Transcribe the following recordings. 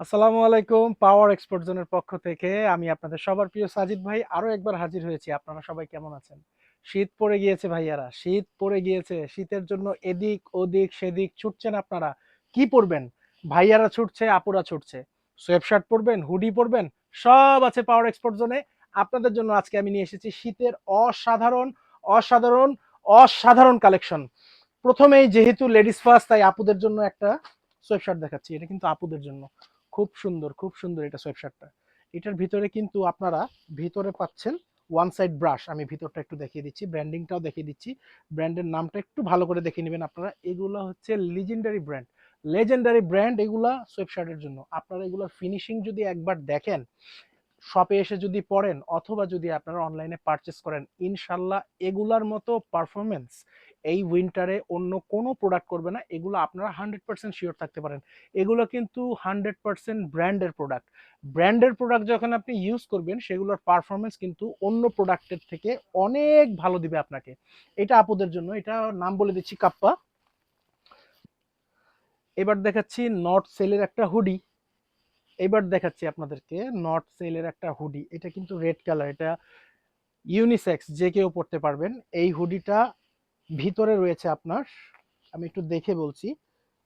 আসসালামু আলাইকুম। পাওয়ার এক্সপোর্ট জোনের পক্ষ থেকে আমি আপনাদের সবার প্রিয় সাজিদ ভাই আরো একবার হাজির হয়েছি। আপনারা সবাই কেমন আছেন? শীত পড়ে গিয়েছে ভাইয়ারা, শীত পড়ে গিয়েছে। শীতের জন্য এদিক ওদিক সেদিক ছুটছেন আপনারা। কি পরবেন? ভাইয়ারা ছুটছে, আপুরা ছুটছে। সোয়েবশার্ট পরবেন, হুডি পরবেন, সব আছে পাওয়ার এক্সপোর্ট জোনে। আপনাদের জন্য আজকে আমি নিয়ে এসেছি শীতের অসাধারণ অসাধারণ অসাধারণ কালেকশন। প্রথমেই যেহেতু লেডিস ফার্স্ট তাই আপুদের জন্য একটা সোয়েবশার্ট দেখাচ্ছি। এটা কিন্তু আপুদের জন্য। খুব সুন্দর, খুব সুন্দর এটা সোয়েবশার্টটা। এটার ভিতরে কিন্তু আপনারা ভিতরে পাচ্ছেন ওয়ান সাইড ব্রাশ। আমি ভিতরটা একটু দেখিয়ে দিচ্ছি, ব্র্যান্ডিংটাও দেখিয়ে দিচ্ছি। ব্র্যান্ডের নামটা একটু ভালো করে দেখে নেবেন আপনারা। এগুলো হচ্ছে লিজেন্ডারি ব্র্যান্ড, লেজেন্ডারি ব্র্যান্ড এগুলা সোয়েবশার্টের জন্য। আপনারা এগুলোর ফিনিশিং যদি একবার দেখেন, শপে এসে যদি পড়েন অথবা যদি আপনারা অনলাইনে পারচেস করেন, ইনশাল্লাহ এগুলার মতো পারফরমেন্স এই উইন্টারে অন্য কোনো প্রোডাক্ট করবে না। এগুলো আপনারা 100% শিওর থাকতে পারেন। এগুলো কিন্তু 100% ব্র্যান্ডের প্রোডাক্ট। ব্র্যান্ডের প্রোডাক্ট যখন আপনি ইউজ করবেন সেগুলোর পারফরমেন্স কিন্তু অন্য প্রোডাক্টের থেকে অনেক ভালো দিবে আপনাকে। এটা আপুদের জন্য। এটা নাম বলে দিচ্ছি কাপ্পা। এবার দেখাচ্ছি নর্থ সেলের একটা হুডি। এবার দেখাচ্ছি আপনাদেরকে নর্থ সেলের একটা হুডি। এটা কিন্তু রেড কালার, এটা ইউনিসেক্স, যে কেউ পড়তে পারবেন। এই হুডিটা ভিতরে রয়েছে আপনার, আমি একটু দেখে বলছি,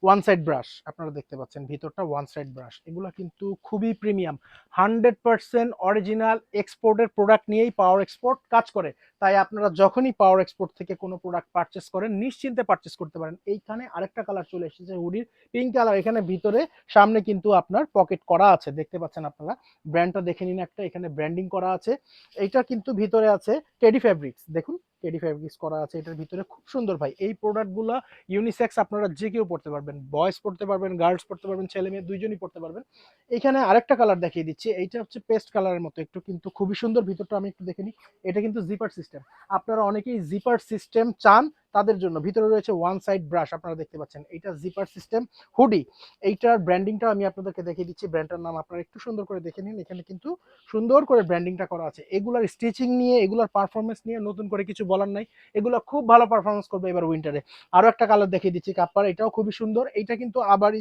ওয়ান সাইড ব্রাশ। আপনারা দেখতে পাচ্ছেন ভিতরটা ওয়ান সাইড ব্রাশ। এগুলো কিন্তু খুবই প্রিমিয়াম, 100% অরিজিনাল এক্সপোর্টের প্রোডাক্ট নিয়েই পাওয়ার এক্সপোর্ট কাজ করে। তাই আপনারা যখনই পাওয়ার এক্সপোর্ট থেকে কোনো প্রোডাক্ট পারচেস করেন নিশ্চিন্তে পারচেস করতে পারেন। এইখানে আরেকটা কালার চলে এসেছে হুডির, পিঙ্ক কালার। এখানে ভিতরে সামনে কিন্তু আপনার পকেট করা আছে, দেখতে পাচ্ছেন আপনারা। ব্র্যান্ডটা দেখে নিন একটা, এখানে ব্র্যান্ডিং করা আছে। এইটা কিন্তু ভিতরে আছে টেডি ফ্যাব্রিক্স, দেখুন টেডি ফ্যাব্রিক্স করা আছে এটার ভিতরে। খুব সুন্দর ভাই। এই প্রোডাক্টগুলো ইউনিসেক্স, আপনারা যে কেউ পড়তে পারবেন, বয়েজ পড়তে পারবেন, গার্লস পড়তে পারবেন, ছেলে মেয়ে দুইজনই পড়তে পারবেন। এখানে আরেকটা কালার দেখিয়ে দিচ্ছি, এইটা হচ্ছে পেস্ট কালারের মতো একটু, কিন্তু খুবই সুন্দর। ভিতরটা আমি একটু দেখে নিই। এটা কিন্তু জিপার সিস্টেম। আপনারা অনেকেই জিপার সিস্টেম চান, তাদের জন্য ভিতরে রয়েছে ওয়ান সাইড ব্রাশ। আপনারা দেখতে পাচ্ছেন এইটা জিপার সিস্টেম হুডি। এইটার ব্র্যান্ডিংটা আমি আপনাদেরকে দেখিয়ে দিচ্ছি। ব্র্যান্ডটার নাম আপনারা একটু সুন্দর করে দেখে নিন। এখানে কিন্তু সুন্দর করে ব্র্যান্ডিংটা করা আছে। এগুলার স্টিচিং নিয়ে, এগুলার পারফরমেন্স নিয়ে নতুন করে কিছু বলার নাই। এগুলো খুব ভালো পারফরমেন্স করবে এবার উইন্টারে। আরো একটা কালার দেখিয়ে দিচ্ছি কাপ্পার, এটাও খুবই সুন্দর। এইটা কিন্তু আবার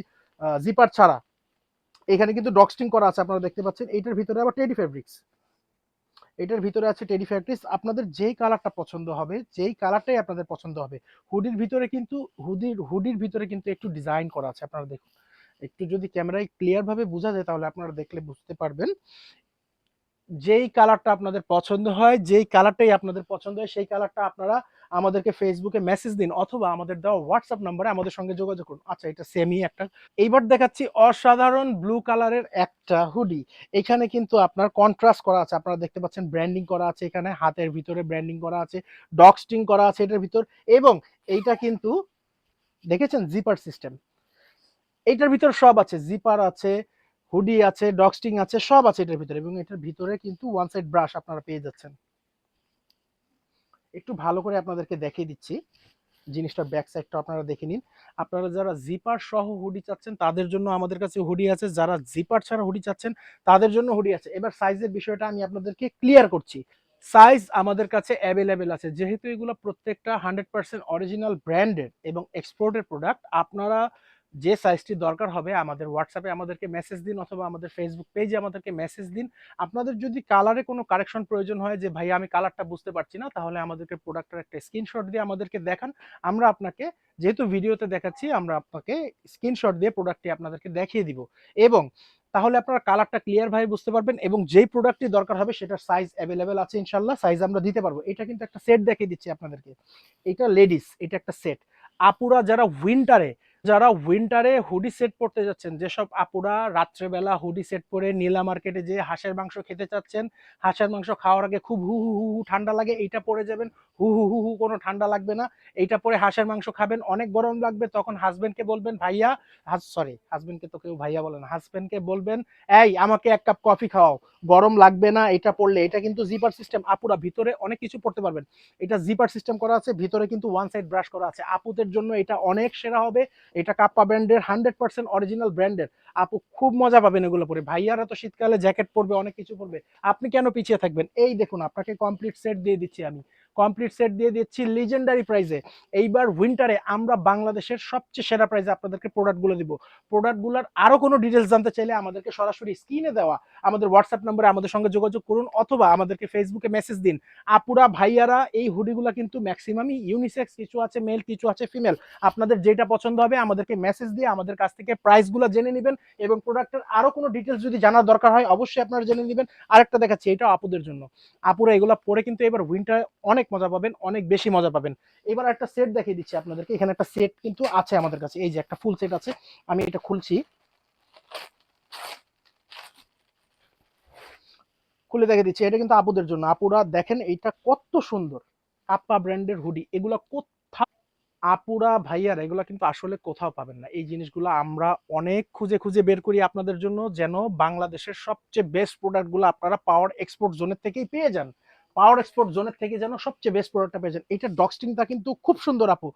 জিপার ছাড়া, এখানে কিন্তু ডক্সটিং করা আছে, আপনারা দেখতে পাচ্ছেন। এইটার ভিতরে আবার টেডি ফেব্রিক্স, এটার ভিতরে আছে টেডি ফ্যাব্রিক্স। আপনাদের যেই কালারটা পছন্দ হবে, যেই কালারটাই আপনাদের পছন্দ হবে। হুডির ভিতরে কিন্তু হুডির ভিতরে কিন্তু একটু ডিজাইন করা আছে, আপনারা দেখুন। একটু যদি ক্যামেরায় ক্লিয়ার ভাবে বোঝা যায় তাহলে আপনারা দেখলে বুঝতে পারবেন। যেই কালারটা আপনাদের পছন্দ হয়, যেই কালারটাই আপনাদের পছন্দ হয়, সেই কালারটা আপনারা আমাদেরকে ফেসবুকে মেসেজ দিন অথবা আমাদের দেওয়া হোয়াটসঅ্যাপ নাম্বারে আমাদের সঙ্গে যোগাযোগ করুন। আচ্ছা, এটা সেমই একটা। এইবার দেখাচ্ছি অসাধারণ ব্লু কালারের একটা হুডি। এখানে কিন্তু আপনার কন্ট্রাস্ট করা আছে, আপনারা দেখতে পাচ্ছেন ব্র্যান্ডিং করা আছে। এখানে হাতের ভিতরে ব্র্যান্ডিং করা আছে, ডগ স্টিং করা আছে এটার ভিতর। এবং এইটা কিন্তু দেখেছেন জিপার সিস্টেম। এইটার ভিতর সব আছে, জিপার আছে, হুডি আছে, ডগস্টিং আছে, সব আছে এটার ভিতরে। এবং এটার ভিতরে কিন্তু ওয়ান সাইড ব্রাশ আপনারা পেয়ে যাচ্ছেন। একটু ভালো করে আপনাদেরকে দেখিয়ে দিচ্ছি জিনিসটার ব্যাক সাইডটা, আপনারা দেখে নিন। আপনারা যারা জিপার সহ হুডি চাচ্ছেন তাদের জন্য আমাদের কাছে হুডি আছে, যারা জিপার ছাড়া হুডি চাচ্ছেন তাদের জন্য হুডি আছে। এবার সাইজের বিষয়টা আমি আপনাদেরকে ক্লিয়ার করছি। সাইজ আমাদের কাছে অ্যাভেলেবেল আছে, যেহেতু এগুলো প্রত্যেকটা 100% অরিজিনাল ব্র্যান্ডেড এবং এক্সপোর্টের প্রোডাক্ট। আপনারা যে সাইজটি দরকার হবে আমাদের হোয়াটসঅ্যাপে আমাদেরকে মেসেজ দিন অথবা আমাদের ফেসবুক পেজে আমাদেরকে মেসেজ দিন। আপনাদের যদি কালারে কোনো কারেকশন প্রয়োজন হয়, যে ভাই আমি কালারটা বুঝতে পারছি না, তাহলে আমাদেরকে প্রোডাক্টের একটা স্ক্রিনশট দিয়ে আমাদেরকে দেখান। আমরা আপনাকে, যেহেতু ভিডিওতে দেখাচ্ছি, আমরা আপনাকে স্ক্রিনশট দিয়ে প্রোডাক্টটি আপনাদেরকে দেখিয়ে দিব। এবং তাহলে আপনারা কালারটা ক্লিয়ার ভাবে বুঝতে পারবেন। এবং যেই প্রোডাক্টটি দরকার হবে সেটার সাইজ অ্যাভেলেবেল আছে, ইনশাল্লাহ সাইজ আমরা দিতে পারবো। এটা কিন্তু একটা সেট দেখিয়ে দিচ্ছি আপনাদেরকে। এটা লেডিস, এটা একটা সেট। আপুরা যারা উইন্টারে হুডি সেট পড়তে যাচ্ছেন, যেসব আপুরা রাত্রেবেলা হুডি সেট পরে নীলা মার্কেটে যে হাঁসের মাংস খেতে চাচ্ছেন, হাঁসের মাংস খাওয়ার আগে খুব হু হু হু হু ঠান্ডা লাগে, এইটা পরে যাবেন। হু হু হু হু কোনো ঠান্ডা লাগবে না। এইটা পরে হাঁসের মাংস খাবেন, অনেক গরম লাগবে, তখন হাজবেন্ডকে বলবেন ভাইয়া, সরি হাজবেন্ডকে তো কেউ ভাইয়া বলে না, হাজবেন্ডকে বলবেন এই আমাকে এক কাপ কফি খাওয়াও, গরম লাগবে না এটা পড়লে। এটা কিন্তু জিপার সিস্টেম, আপুরা ভিতরে অনেক কিছু পড়তে পারবেন। এটা জিপার সিস্টেম করা আছে, ভিতরে কিন্তু ওয়ান সাইড ব্রাশ করা আছে। আপুদের জন্য এটা অনেক সেরা হবে। এটা কাপ্পা ব্র্যান্ডের, 100% অরিজিনাল ব্র্যান্ডের। আপু খুব মজা পাবেন এগুলো পরে। ভাইয়ারা তো শীতকালে জ্যাকেট পরবে, অনেক কিছু পরবে, আপনি কেন পিছিয়ে থাকবেন? এই দেখুন আপনাকে কমপ্লিট সেট দিয়ে দিচ্ছি আমি। কমপ্লিট সেট দিয়ে দিচ্ছি লিজেন্ডারি প্রাইসে। এইবার উইন্টারে আমরা বাংলাদেশের সবচেয়ে সেরা প্রাইসে আপনাদেরকে প্রোডাক্টগুলো দিব। প্রোডাক্টগুলোর আরো কোনো ডিটেলস জানতে চাইলে আমাদেরকে সরাসরি স্ক্রিনে দেওয়া আমাদের হোয়াটসঅ্যাপ নম্বরে আমাদের সঙ্গে যোগাযোগ করুন, অথবা আমাদেরকে ফেসবুকে মেসেজ দিন। আপুরা ভাইয়ারা এই হুডিগুলো কিন্তু ম্যাক্সিমামই ইউনিসেক্স, কিছু আছে মেল, কিছু আছে ফিমেল। আপনাদের যেটা পছন্দ হবে আমাদেরকে মেসেজ দিয়ে আমাদের কাছ থেকে প্রাইসগুলো জেনে নেবেন, এবং প্রোডাক্টের আরো কোনো ডিটেলস যদি জানার দরকার হয় অবশ্যই আপনারা জেনে নেবেন। আরেকটা দেখাচ্ছি, এটা আপুদের জন্য। আপুরা এগুলো পরে কিন্তু এবার উইন্টারে অনেক মজা পাবেন, অনেক বেশি মজা পাবেন। এবার একটা সেট দেখিয়ে দিচ্ছি আপনাদেরকে। এখানে একটা সেট কিন্তু আছে আমাদের কাছে, এই যে একটা ফুল সেট আছে, আমি এটা খুলছি, খুলে দেখে দিচ্ছি। এটা কিন্তু আপুদের জন্য। আপুরা দেখেন এইটা কত সুন্দর, কাপ্পা ব্র্যান্ডের হুডি। এগুলো কোথাও, আপুরা ভাইয়ারা এগুলো কিন্তু আসলে কোথাও পাবেন না। এই জিনিসগুলো আমরা অনেক খুঁজে খুঁজে বের করি আপনাদের জন্য, যেন বাংলাদেশের সবচেয়ে বেস্ট প্রোডাক্টগুলো আপনারা পাওয়ার এক্সপোর্ট জোনের থেকেই পেয়ে যান। পাওয়ার এক্সপোর্ট জোনের থেকে যেন সবচেয়ে বেস্ট প্রোডাক্টটা পেয়ে যান। এটার ডক্সটিংটা কিন্তু খুব সুন্দর আপু,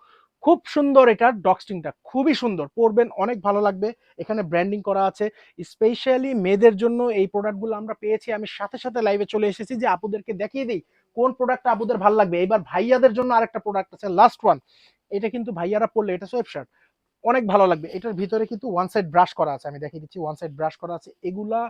খুব সুন্দর। এটার ডক্সটিংটা খুবই সুন্দর, পরবেন অনেক ভালো লাগবে। এখানে ব্র্যান্ডিং করা আছে। স্পেশালি মেয়েদের জন্য এই প্রোডাক্টগুলো আমরা পেয়েছি। আমি সাথে সাথে লাইভে চলে এসেছি যে আপুদেরকে দেখিয়ে দিই কোন প্রোডাক্টটা আপুদের ভালো লাগবে। এবার ভাইয়াদের জন্য আরেকটা প্রোডাক্ট আছে, লাস্ট ওয়ান। এটা কিন্তু ভাইয়ারা পড়লে, এটা সোয়েব শার্ট, অনেক ভালো লাগবে। এটার ভিতরে কিন্তু ওয়ান সাইড ব্রাশ করা আছে, আমি দেখিয়ে দিচ্ছি, ওয়ান সাইড ব্রাশ করা আছে। এগুলা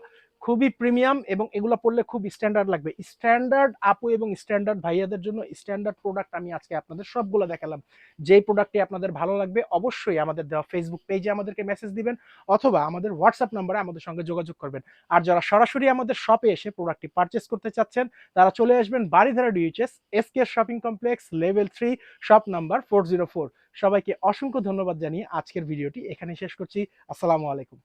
খুবই প্রিমিয়াম, এবং এগুলা পড়লে খুব স্ট্যান্ডার্ড লাগবে। স্ট্যান্ডার্ড আপু এবং স্ট্যান্ডার্ড ভাইয়াদের জন্য স্ট্যান্ডার্ড প্রোডাক্ট আমি আজকে আপনাদের সবগুলো দেখালাম। যেই প্রোডাক্টটি আপনাদের ভালো লাগবে অবশ্যই আমাদের দেওয়া ফেসবুক পেজে আমাদেরকে মেসেজ দিবেন, অথবা আমাদের হোয়াটসঅ্যাপ নাম্বারে আমাদের সঙ্গে যোগাযোগ করবেন। আর যারা সরাসরি আমাদের শপে এসে প্রোডাক্টটি পারচেস করতে চাচ্ছেন তারা চলে আসবেন Baridhara DHS SK shopping complex level 3, shop number 404। সবাইকে অসংখ্য ধন্যবাদ জানিয়ে আজকের ভিডিওটি এখানে শেষ করছি। আসসালামু আলাইকুম।